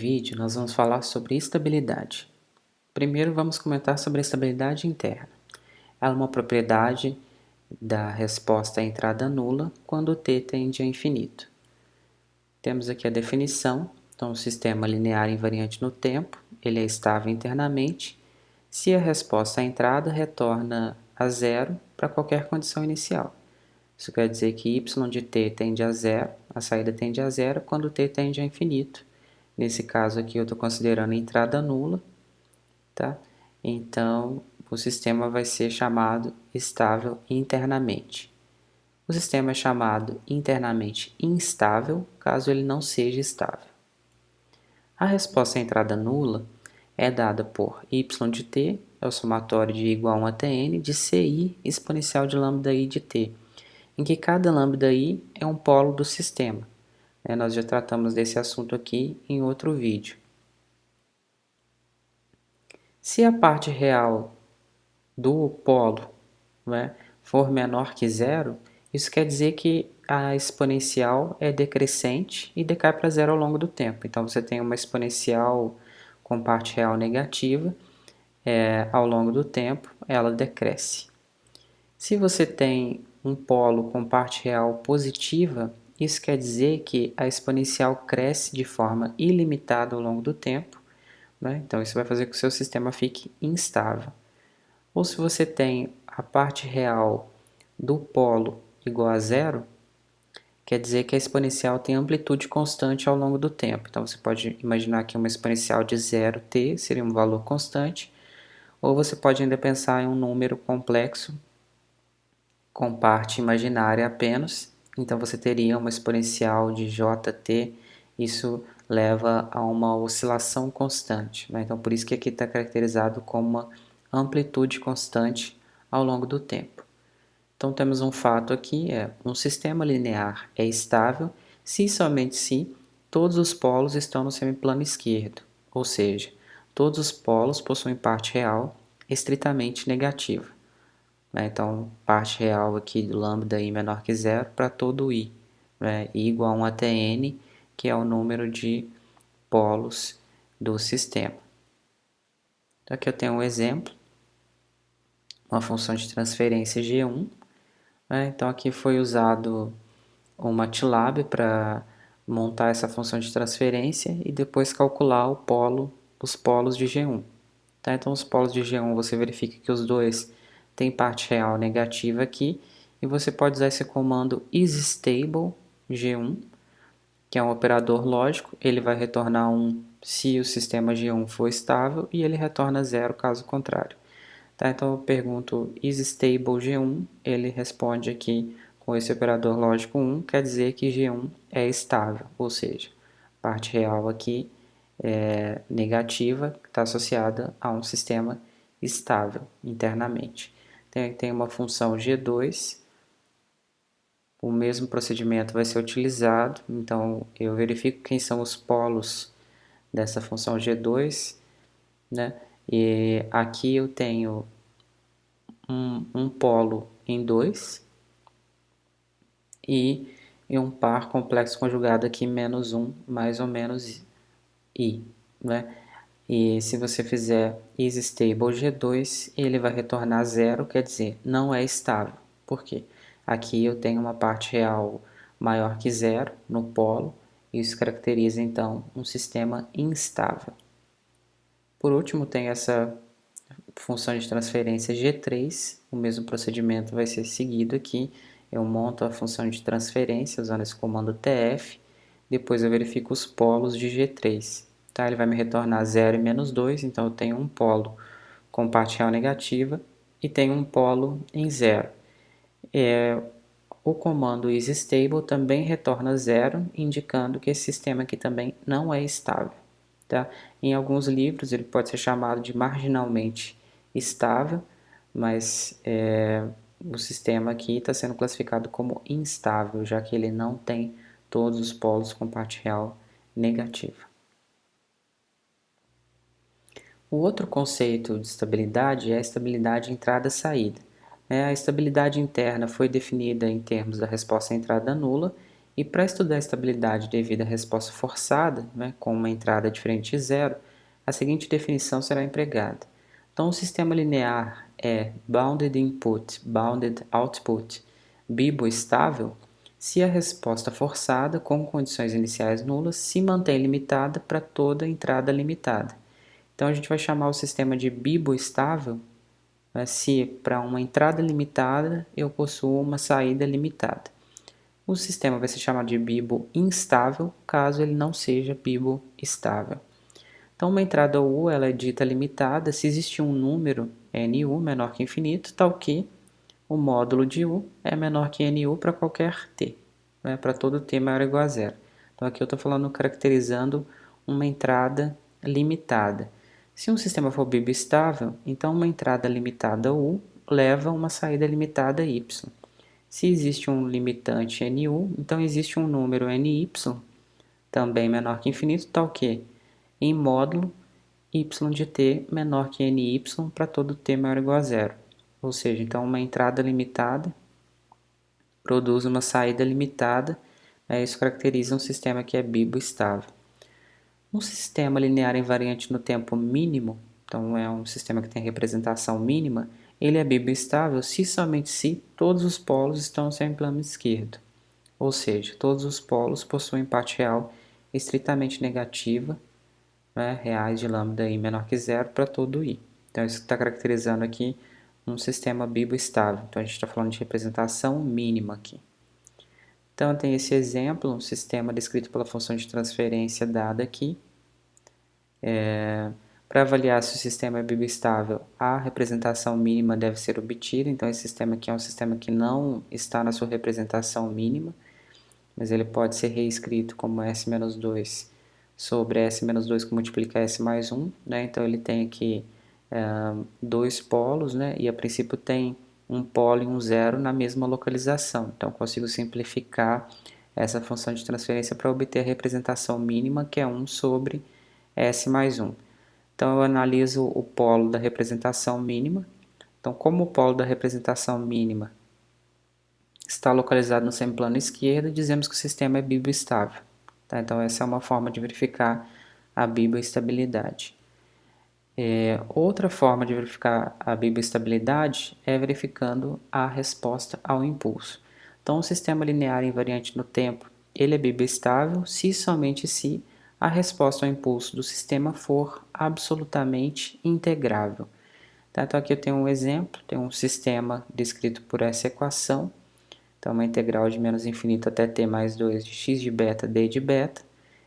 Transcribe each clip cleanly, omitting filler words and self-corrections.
Vídeo nós vamos falar sobre estabilidade. Primeiro vamos comentar sobre a estabilidade interna. Ela é uma propriedade da resposta à entrada nula quando t tende a infinito. Temos aqui a definição. Então, o sistema linear invariante no tempo, ele é estável internamente se a resposta à entrada retorna a zero para qualquer condição inicial. Isso quer dizer que y de t tende a zero, a saída tende a zero quando t tende a infinito. Nesse caso aqui eu estou considerando entrada nula, tá? Então o sistema vai ser chamado estável internamente. O sistema é chamado internamente instável caso ele não seja estável. A resposta à entrada nula é dada por y de t, é o somatório de igual a 1 até n, de ci exponencial de lambda de t, em que cada lambda i é um polo do sistema. Nós já tratamos desse assunto aqui em outro vídeo. Se a parte real do polo, for menor que zero, isso quer dizer que a exponencial é decrescente e decai para zero ao longo do tempo. Então você tem uma exponencial com parte real negativa, ao longo do tempo ela decresce. Se você tem um polo com parte real positiva, isso quer dizer que a exponencial cresce de forma ilimitada ao longo do tempo, então isso vai fazer com que o seu sistema fique instável. Ou se você tem a parte real do polo igual a zero, quer dizer que a exponencial tem amplitude constante ao longo do tempo. Então você pode imaginar que uma exponencial de 0t seria um valor constante, ou você pode ainda pensar em um número complexo com parte imaginária apenas. Então você teria uma exponencial de jt, isso leva a uma oscilação constante. Então por isso que aqui está caracterizado como uma amplitude constante ao longo do tempo. Então temos um fato aqui, um sistema linear é estável se e somente se todos os polos estão no semiplano esquerdo, ou seja, todos os polos possuem parte real estritamente negativa. Então, parte real aqui do lambda i menor que zero para todo i, i igual a 1 até n, que é o número de polos do sistema. Então, aqui eu tenho um exemplo, uma função de transferência G1. Então, aqui foi usado o MATLAB para montar essa função de transferência e depois calcular os polos de G1. Então, os polos de G1 você verifica que os dois têm parte real negativa aqui, e você pode usar esse comando isStable G1, que é um operador lógico. Ele vai retornar 1 se o sistema G1 for estável e ele retorna 0 caso contrário. Então eu pergunto isStable G1, ele responde aqui com esse operador lógico 1, quer dizer que G1 é estável, ou seja, parte real aqui negativa, que está associada a um sistema estável internamente. Tem uma função G2, o mesmo procedimento vai ser utilizado, então eu verifico quem são os polos dessa função G2, e aqui eu tenho um polo em 2 e um par complexo conjugado aqui menos 1 mais ou menos i. E se você fizer isStable G2, ele vai retornar 0, quer dizer, não é estável. Por quê? Aqui eu tenho uma parte real maior que 0 no polo, isso caracteriza então um sistema instável. Por último, tem essa função de transferência G3, o mesmo procedimento vai ser seguido aqui. Eu monto a função de transferência usando esse comando tf, depois eu verifico os polos de G3. Ele vai me retornar 0 e menos 2, então eu tenho um polo com parte real negativa e tenho um polo em 0. O comando isStable também retorna 0, indicando que esse sistema aqui também não é estável. Em alguns livros ele pode ser chamado de marginalmente estável, mas o sistema aqui está sendo classificado como instável, já que ele não tem todos os polos com parte real negativa. O outro conceito de estabilidade é a estabilidade entrada-saída. A estabilidade interna foi definida em termos da resposta à entrada nula E para estudar a estabilidade devido à resposta forçada, né, com uma entrada diferente de zero, a seguinte definição será empregada. Então, o sistema linear é bounded input, bounded output, biboestável, se a resposta forçada com condições iniciais nulas se mantém limitada para toda entrada limitada. Então, a gente vai chamar o sistema de biboestável, né, se para uma entrada limitada eu possuo uma saída limitada. O sistema vai ser chamado de bibo instável, caso ele não seja bibo estável. Então, uma entrada U ela é dita limitada se existe um número NU menor que infinito, tal que o módulo de U é menor que NU para qualquer T, né, para todo T maior ou igual a zero. Então, aqui eu estou falando, caracterizando uma entrada limitada. Se um sistema for bibo estável, então uma entrada limitada U leva uma saída limitada Y. Se existe um limitante NU, então existe um número NY, também menor que infinito, tal que, em módulo, y de t menor que ny para todo t maior ou igual a zero. Ou seja, então uma entrada limitada produz uma saída limitada, isso caracteriza um sistema que é biboestável. Um sistema linear invariante no tempo mínimo, então é um sistema que tem representação mínima, ele é biboestável se somente se todos os polos estão sem plano esquerdo. Ou seja, todos os polos possuem parte real estritamente negativa, né, reais de lambda i menor que zero para todo i. Então isso está caracterizando aqui um sistema biboestável. Então a gente está falando de representação mínima aqui. Então tem esse exemplo, um sistema descrito pela função de transferência dada aqui. Para avaliar se o sistema é biboestável, a representação mínima deve ser obtida. Então esse sistema aqui é um sistema que não está na sua representação mínima, mas ele pode ser reescrito como S-2 sobre S-2 que multiplica S mais 1, né? Então ele tem aqui dois polos, né? E a princípio tem um polo e um zero na mesma localização. Então eu consigo simplificar essa função de transferência para obter a representação mínima, que é 1 sobre S mais 1. Então eu analiso o polo da representação mínima. Então, como o polo da representação mínima está localizado no semiplano esquerdo, dizemos que o sistema é biboestável. Tá? Então essa é uma forma de verificar a biboestabilidade. Outra forma de verificar a biboestabilidade é verificando a resposta ao impulso. Então o sistema linear invariante no tempo, ele é biboestável se somente se a resposta ao impulso do sistema for absolutamente integrável. Tá? Então aqui eu tenho um exemplo, tem um sistema descrito por essa equação. Então, uma integral de menos infinito até t mais 2 de x de beta d de beta.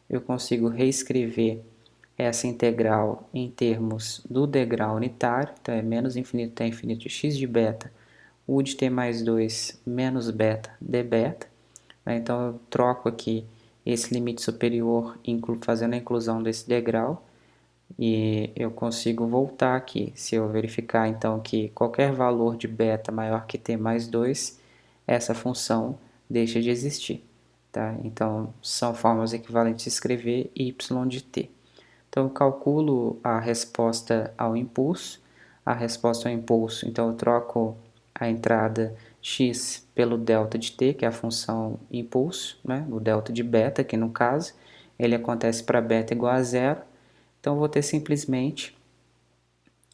Eu consigo reescrever essa integral em termos do degrau unitário. Então, é menos infinito até infinito de x de beta, u de t mais 2 menos beta d beta. Então, eu troco aqui esse limite superior fazendo a inclusão desse degrau. E eu consigo voltar aqui. Se eu verificar, então, que qualquer valor de beta maior que t mais 2, essa função deixa de existir. Tá? Então, são formas equivalentes de escrever y de t. Então, eu calculo a resposta ao impulso. A resposta ao impulso, então, eu troco a entrada x pelo delta de t, que é a função impulso, né? O delta de beta, que no caso, ele acontece para beta igual a zero. Então, eu vou ter simplesmente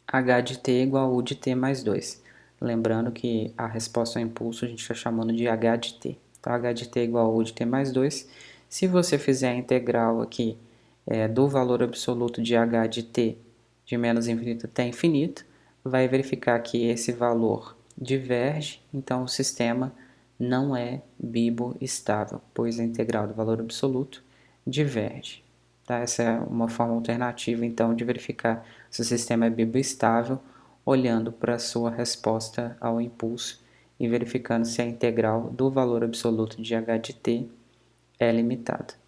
h de t igual a u de t mais 2. Lembrando que a resposta ao impulso a gente está chamando de h de t. Então, h de t igual a u de t mais 2. Se você fizer a integral aqui do valor absoluto de h de t de menos infinito até infinito, vai verificar que esse valor diverge, então o sistema não é biboestável, pois a integral do valor absoluto diverge. Tá? Essa é uma forma alternativa, então, de verificar se o sistema é biboestável, olhando para a sua resposta ao impulso e verificando se a integral do valor absoluto de h de t é limitada.